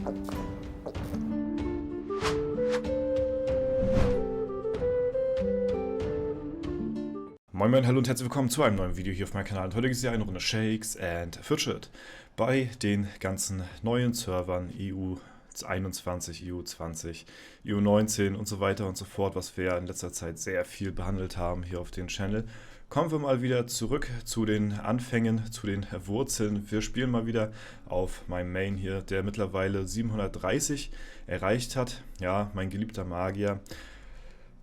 Moin Moin, hallo und herzlich willkommen zu einem neuen Video hier auf meinem Kanal. Und heute gibt es ja eine Runde Shakes and Fidget bei den ganzen neuen Servern EU 21, EU 20, EU 19 und so weiter und so fort, was wir in letzter Zeit sehr viel behandelt haben hier auf dem Channel. Kommen wir mal wieder zurück zu den Anfängen, zu den Wurzeln. Wir spielen mal wieder auf meinem Main hier, der mittlerweile 730 erreicht hat. Ja, mein geliebter Magier.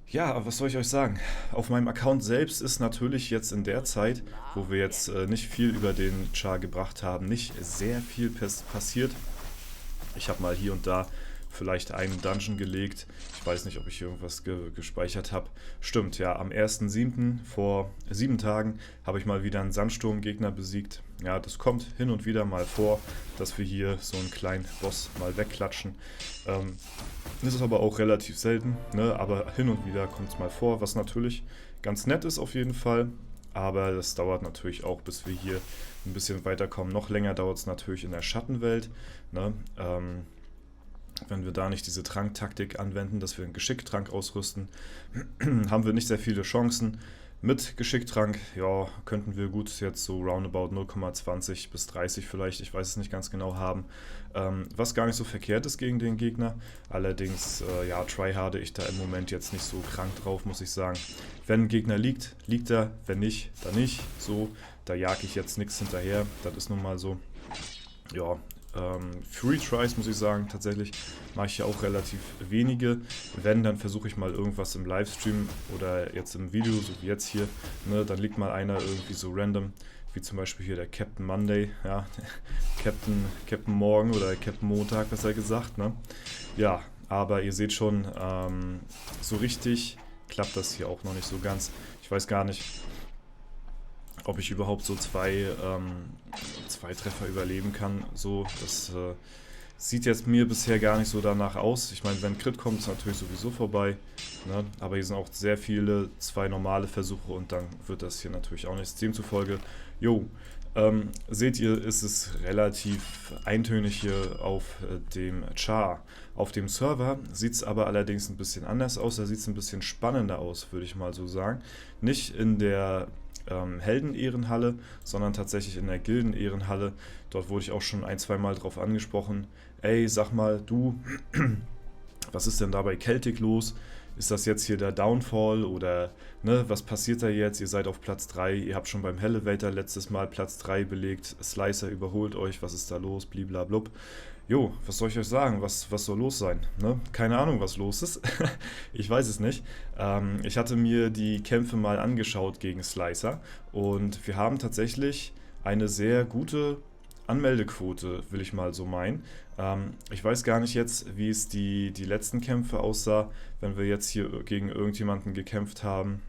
Ja, was soll ich euch sagen? Auf meinem Account selbst ist natürlich jetzt in der Zeit, wo wir jetzt nicht viel über den Char gebracht haben, nicht sehr viel passiert. Ich habe mal hier und da vielleicht einen Dungeon gelegt. Ich weiß nicht, ob ich hier irgendwas gespeichert habe. Stimmt, ja, am 1.7. vor 7 Tagen habe ich mal wieder einen Sandsturmgegner besiegt. Ja, das kommt hin und wieder mal vor, dass wir hier so einen kleinen Boss mal wegklatschen. Das ist aber auch relativ selten, ne? Aber hin und wieder kommt es mal vor, was natürlich ganz nett ist auf jeden Fall. Aber das dauert natürlich auch, bis wir hier ein bisschen weiterkommen. Noch länger dauert es natürlich in der Schattenwelt, ne? Wenn wir da nicht diese Tranktaktik anwenden, dass wir einen Geschicktrank ausrüsten, haben wir nicht sehr viele Chancen. Mit Geschicktrank, ja, könnten wir gut jetzt so roundabout 0,20 bis 30 vielleicht, ich weiß es nicht ganz genau, haben. Was gar nicht so verkehrt ist gegen den Gegner. Allerdings, ja, tryharde ich da im Moment jetzt nicht so krank drauf, muss ich sagen. Wenn ein Gegner liegt, liegt er. Wenn nicht, dann nicht. So, da jage ich jetzt nichts hinterher. Das ist nun mal so. Ja, Free Tries, muss ich sagen, tatsächlich mache ich ja auch relativ wenige. Wenn, dann versuche ich mal irgendwas im Livestream oder jetzt im Video, so wie jetzt hier, ne, dann liegt mal einer irgendwie so random, wie zum Beispiel hier der Captain Monday, ja, Captain Morgen oder Captain Montag, besser gesagt, ne. Ja, aber ihr seht schon, so richtig klappt das hier auch noch nicht so ganz. Ich weiß gar nicht, ob ich überhaupt so zwei Treffer überleben kann. So, das sieht jetzt mir bisher gar nicht so danach aus. Ich meine, wenn Crit kommt, ist natürlich sowieso vorbei. Ne? Aber hier sind auch sehr viele 2 normale Versuche und dann wird das hier natürlich auch nichts. Demzufolge, jo, seht ihr, ist es relativ eintönig hier auf dem Char. Auf dem Server sieht es aber allerdings ein bisschen anders aus. Da sieht es ein bisschen spannender aus, würde ich mal so sagen. Nicht in der Helden-Ehrenhalle, sondern tatsächlich in der Gilden-Ehrenhalle. Dort wurde ich auch schon 1-2 Mal drauf angesprochen. Ey, sag mal, du, was ist denn da bei Celtic los? Ist das jetzt hier der Downfall oder, ne, was passiert da jetzt? Ihr seid auf Platz 3, ihr habt schon beim Elevator letztes Mal Platz 3 belegt, Slicer überholt euch, was ist da los, bliblablub. Jo, was soll ich euch sagen, was soll los sein? Ne? Keine Ahnung, was los ist, ich weiß es nicht. Ich hatte mir die Kämpfe mal angeschaut gegen Slicer und wir haben tatsächlich eine sehr gute Anmeldequote, will ich mal so meinen. Ich weiß gar nicht jetzt, wie es die letzten Kämpfe aussah, wenn wir jetzt hier gegen irgendjemanden gekämpft haben.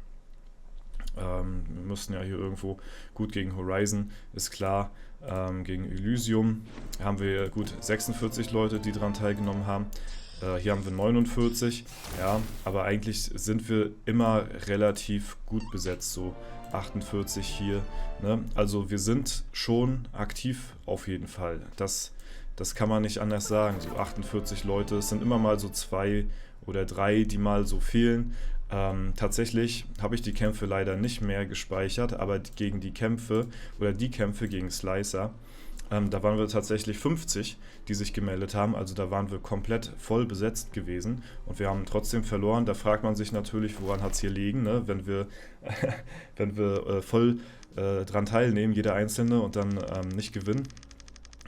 Wir müssten ja hier irgendwo gut gegen Horizon, ist klar. Gegen Elysium haben wir gut 46 Leute, die daran teilgenommen haben. Hier haben wir 49, ja, aber eigentlich sind wir immer relativ gut besetzt, so 48 hier, ne? Also wir sind schon aktiv auf jeden Fall, das kann man nicht anders sagen, so 48 Leute, es sind immer mal so 2 oder 3, die mal so fehlen. Tatsächlich habe ich die Kämpfe leider nicht mehr gespeichert, aber gegen die Kämpfe oder die Kämpfe gegen Slicer, da waren wir tatsächlich 50, die sich gemeldet haben, also da waren wir komplett voll besetzt gewesen und wir haben trotzdem verloren. Da fragt man sich natürlich, woran hat es hier liegen, ne? Wenn wir, voll dran teilnehmen, jeder Einzelne, und dann nicht gewinnen.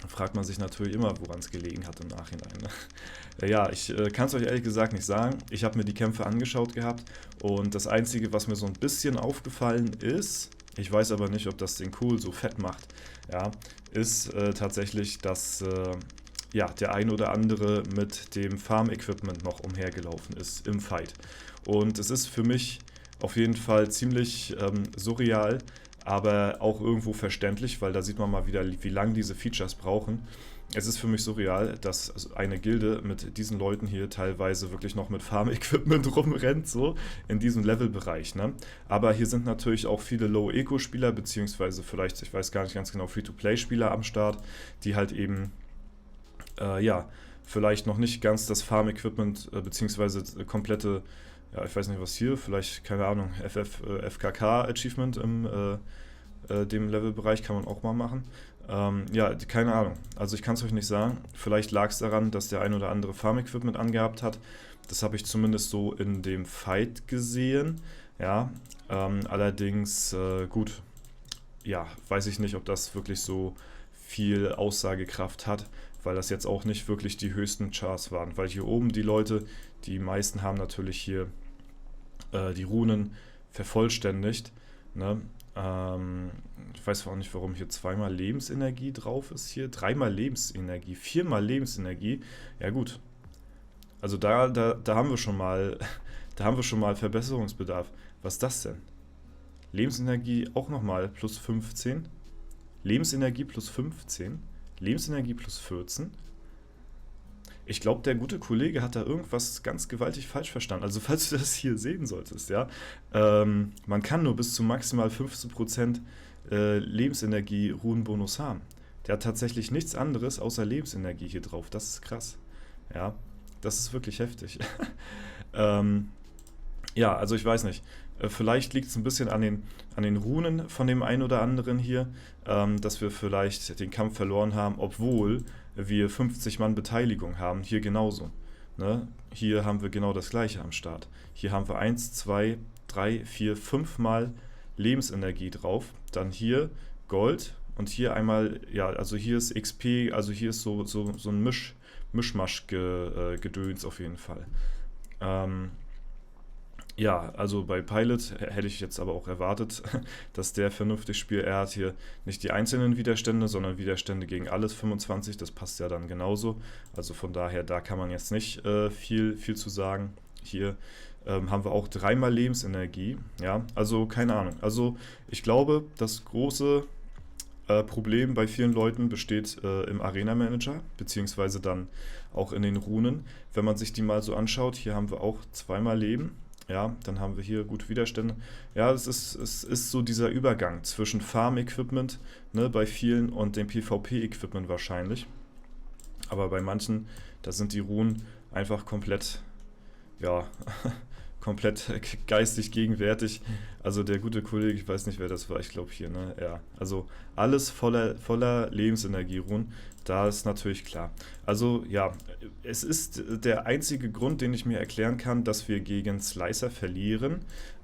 Fragt man sich natürlich immer, woran es gelegen hat im Nachhinein. Ne? Ja, ich kann es euch ehrlich gesagt nicht sagen. Ich habe mir die Kämpfe angeschaut gehabt und das Einzige, was mir so ein bisschen aufgefallen ist, ich weiß aber nicht, ob das den Cool so fett macht, ja, ist tatsächlich, dass ja, der ein oder andere mit dem Farm-Equipment noch umhergelaufen ist im Fight. Und es ist für mich auf jeden Fall ziemlich surreal, aber auch irgendwo verständlich, weil da sieht man mal wieder, wie lange diese Features brauchen. Es ist für mich surreal, dass eine Gilde mit diesen Leuten hier teilweise wirklich noch mit Farm-Equipment rumrennt, so in diesem Levelbereich, ne? Aber hier sind natürlich auch viele Low-Eco-Spieler, beziehungsweise vielleicht, ich weiß gar nicht ganz genau, Free-to-Play-Spieler am Start, die halt eben, ja, vielleicht noch nicht ganz das Farm-Equipment, beziehungsweise komplette, ja, ich weiß nicht was hier, vielleicht, keine Ahnung, FKK-Achievement im dem Levelbereich kann man auch mal machen. Ja, keine Ahnung. Also ich kann es euch nicht sagen. Vielleicht lag es daran, dass der ein oder andere Farm-Equipment angehabt hat. Das habe ich zumindest so in dem Fight gesehen. Ja, allerdings, gut, ja, weiß ich nicht, ob das wirklich so viel Aussagekraft hat, weil das jetzt auch nicht wirklich die höchsten Chars waren. Weil hier oben die Leute, die meisten haben natürlich hier die Runen vervollständigt. Ne? Ich weiß auch nicht, warum hier zweimal Lebensenergie drauf ist hier. Dreimal Lebensenergie, viermal Lebensenergie. Ja gut, also da haben wir schon mal, da haben wir schon mal Verbesserungsbedarf. Was ist das denn? Lebensenergie auch nochmal plus 15. Lebensenergie plus 15. Lebensenergie plus 14. Ich glaube, der gute Kollege hat da irgendwas ganz gewaltig falsch verstanden. Also falls du das hier sehen solltest, ja, man kann nur bis zu maximal 15% Lebensenergie-Runenbonus haben. Der hat tatsächlich nichts anderes außer Lebensenergie hier drauf. Das ist krass. Ja, das ist wirklich heftig. ähm, ja, also ich weiß nicht. Vielleicht liegt es ein bisschen an den Runen von dem einen oder anderen hier, dass wir vielleicht den Kampf verloren haben, obwohl wir 50 Mann Beteiligung haben. Hier genauso. Ne? Hier haben wir genau das gleiche am Start. Hier haben wir 1, 2, 3, 4, 5 Mal Lebensenergie drauf. Dann hier Gold und hier einmal, ja, also hier ist XP, also hier ist so ein Mischmasch-Gedöns auf jeden Fall. Ja, also bei Pilot hätte ich jetzt aber auch erwartet, dass der vernünftig spielt. Er hat hier nicht die einzelnen Widerstände, sondern Widerstände gegen alles 25. Das passt ja dann genauso. Also von daher, da kann man jetzt nicht viel zu sagen. Hier haben wir auch dreimal Lebensenergie. Ja, also keine Ahnung. Also ich glaube, das große Problem bei vielen Leuten besteht im Arena Manager, beziehungsweise dann auch in den Runen. Wenn man sich die mal so anschaut, hier haben wir auch zweimal Leben. Ja, dann haben wir hier gute Widerstände. Ja, es ist so dieser Übergang zwischen Farm-Equipment, ne, bei vielen und dem PvP-Equipment wahrscheinlich. Aber bei manchen, da sind die Runen einfach komplett, ja, komplett geistig gegenwärtig. Also der gute Kollege, ich weiß nicht, wer das war, ich glaube hier, ne? Ja, also alles voller Lebensenergie-Runen, da ist natürlich klar. Also ja, es ist der einzige Grund, den ich mir erklären kann, dass wir gegen Slicer verlieren,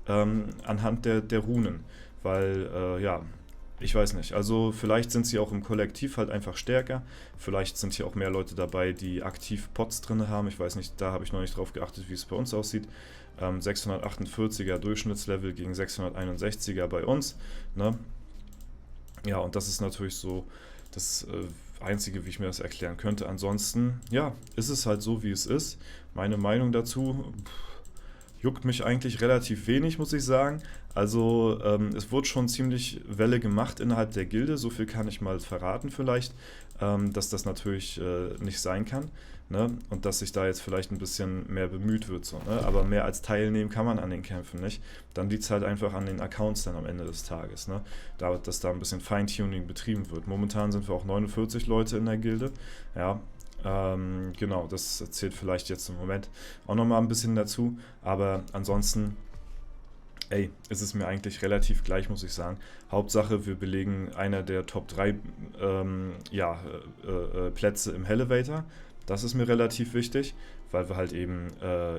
anhand der Runen. Weil, ja, ich weiß nicht. Also vielleicht sind sie auch im Kollektiv halt einfach stärker. Vielleicht sind hier auch mehr Leute dabei, die aktiv Pots drin haben. Ich weiß nicht, da habe ich noch nicht drauf geachtet, wie es bei uns aussieht. 648er Durchschnittslevel gegen 661er bei uns. Ne? Ja, und das ist natürlich so das Einzige, wie ich mir das erklären könnte. Ansonsten, ja, ist es halt so, wie es ist. Meine Meinung dazu juckt mich eigentlich relativ wenig, muss ich sagen. Also es wurde schon ziemlich Welle gemacht innerhalb der Gilde, so viel kann ich mal verraten vielleicht, dass das natürlich nicht sein kann, ne? Und dass sich da jetzt vielleicht ein bisschen mehr bemüht wird, so, ne? Aber mehr als teilnehmen kann man an den Kämpfen nicht. Dann liegt es halt einfach an den Accounts dann am Ende des Tages, ne? Dass da ein bisschen Feintuning betrieben wird. Momentan sind wir auch 49 Leute in der Gilde, ja. Genau, das zählt vielleicht jetzt im Moment auch nochmal ein bisschen dazu, aber ansonsten, ey, ist es mir eigentlich relativ gleich, muss ich sagen. Hauptsache, wir belegen einer der Top 3 ja, Plätze im Elevator. Das ist mir relativ wichtig, weil wir halt eben,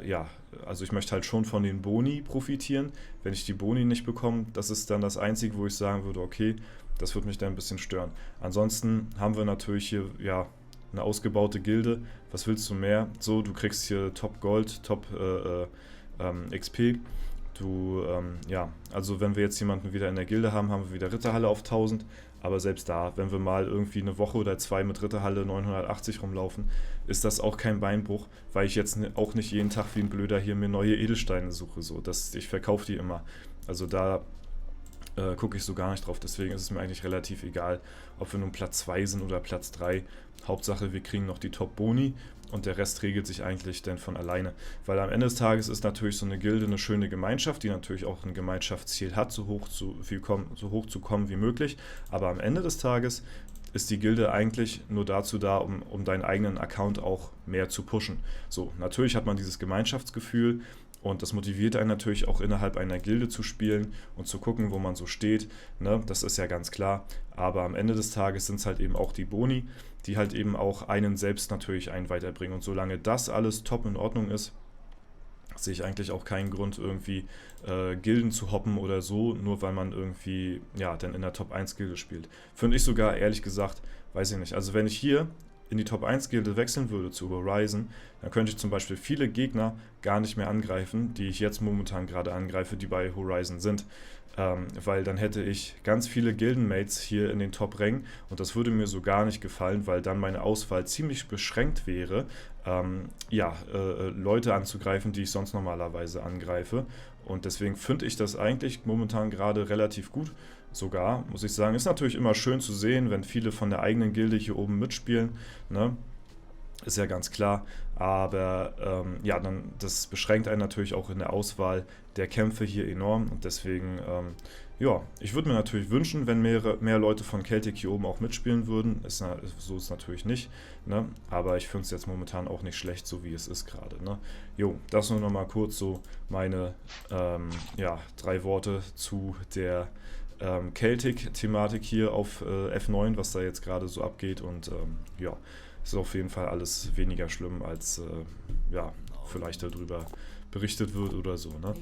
ja, also ich möchte halt schon von den Boni profitieren. Wenn ich die Boni nicht bekomme, das ist dann das Einzige, wo ich sagen würde, okay, das würde mich dann ein bisschen stören. Ansonsten haben wir natürlich hier, ja, eine ausgebaute Gilde, was willst du mehr? So, du kriegst hier Top Gold, Top XP. Du, ja, also wenn wir jetzt jemanden wieder in der Gilde haben, haben wir wieder Ritterhalle auf 1000. Aber selbst da, wenn wir mal irgendwie eine Woche oder zwei mit Ritterhalle 980 rumlaufen, ist das auch kein Beinbruch, weil ich jetzt auch nicht jeden Tag wie ein Blöder hier mir neue Edelsteine suche. So, ich verkaufe die immer. Also da gucke ich so gar nicht drauf. Deswegen ist es mir eigentlich relativ egal, ob wir nun Platz 2 sind oder Platz 3. Hauptsache, wir kriegen noch die Top-Boni und der Rest regelt sich eigentlich dann von alleine. Weil am Ende des Tages ist natürlich so eine Gilde eine schöne Gemeinschaft, die natürlich auch ein Gemeinschaftsziel hat, so hoch zu kommen wie möglich. Aber am Ende des Tages ist die Gilde eigentlich nur dazu da, um deinen eigenen Account auch mehr zu pushen. So, natürlich hat man dieses Gemeinschaftsgefühl und das motiviert einen natürlich auch innerhalb einer Gilde zu spielen und zu gucken, wo man so steht. Ne? Das ist ja ganz klar. Aber am Ende des Tages sind es halt eben auch die Boni, die halt eben auch einen selbst natürlich einen weiterbringen. Und solange das alles top in Ordnung ist, sehe ich eigentlich auch keinen Grund, irgendwie Gilden zu hoppen oder so, nur weil man irgendwie, ja, dann in der Top 1 Gilde spielt. Finde ich sogar, ehrlich gesagt, weiß ich nicht. Also wenn ich hier in die Top 1 Gilde wechseln würde zu Horizon, dann könnte ich zum Beispiel viele Gegner gar nicht mehr angreifen, die ich jetzt momentan gerade angreife, die bei Horizon sind. Weil dann hätte ich ganz viele Gildenmates hier in den Top-Rängen und das würde mir so gar nicht gefallen, weil dann meine Auswahl ziemlich beschränkt wäre, Leute anzugreifen, die ich sonst normalerweise angreife. Und deswegen finde ich das eigentlich momentan gerade relativ gut. Sogar, muss ich sagen, ist natürlich immer schön zu sehen, wenn viele von der eigenen Gilde hier oben mitspielen, ne? Ist ja ganz klar, aber dann das beschränkt einen natürlich auch in der Auswahl der Kämpfe hier enorm und deswegen, ich würde mir natürlich wünschen, wenn mehr Leute von Celtic hier oben auch mitspielen würden. So ist es natürlich nicht, ne? Aber ich finde es jetzt momentan auch nicht schlecht, so wie es ist gerade, ne? Jo, das nur noch mal kurz so meine 3 Worte zu der Celtic-Thematik hier auf F9, was da jetzt gerade so abgeht und ist auf jeden Fall alles weniger schlimm, als vielleicht darüber berichtet wird oder so. Ne?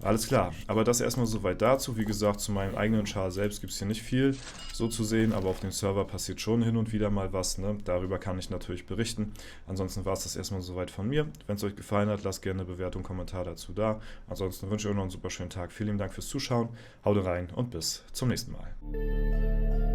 Alles klar, aber das erstmal soweit dazu. Wie gesagt, zu meinem eigenen Char selbst gibt es hier nicht viel so zu sehen, aber auf dem Server passiert schon hin und wieder mal was. Ne? Darüber kann ich natürlich berichten. Ansonsten war es das erstmal soweit von mir. Wenn es euch gefallen hat, lasst gerne eine Bewertung, Kommentar dazu da. Ansonsten wünsche ich euch noch einen super schönen Tag. Vielen Dank fürs Zuschauen. Haut rein und bis zum nächsten Mal.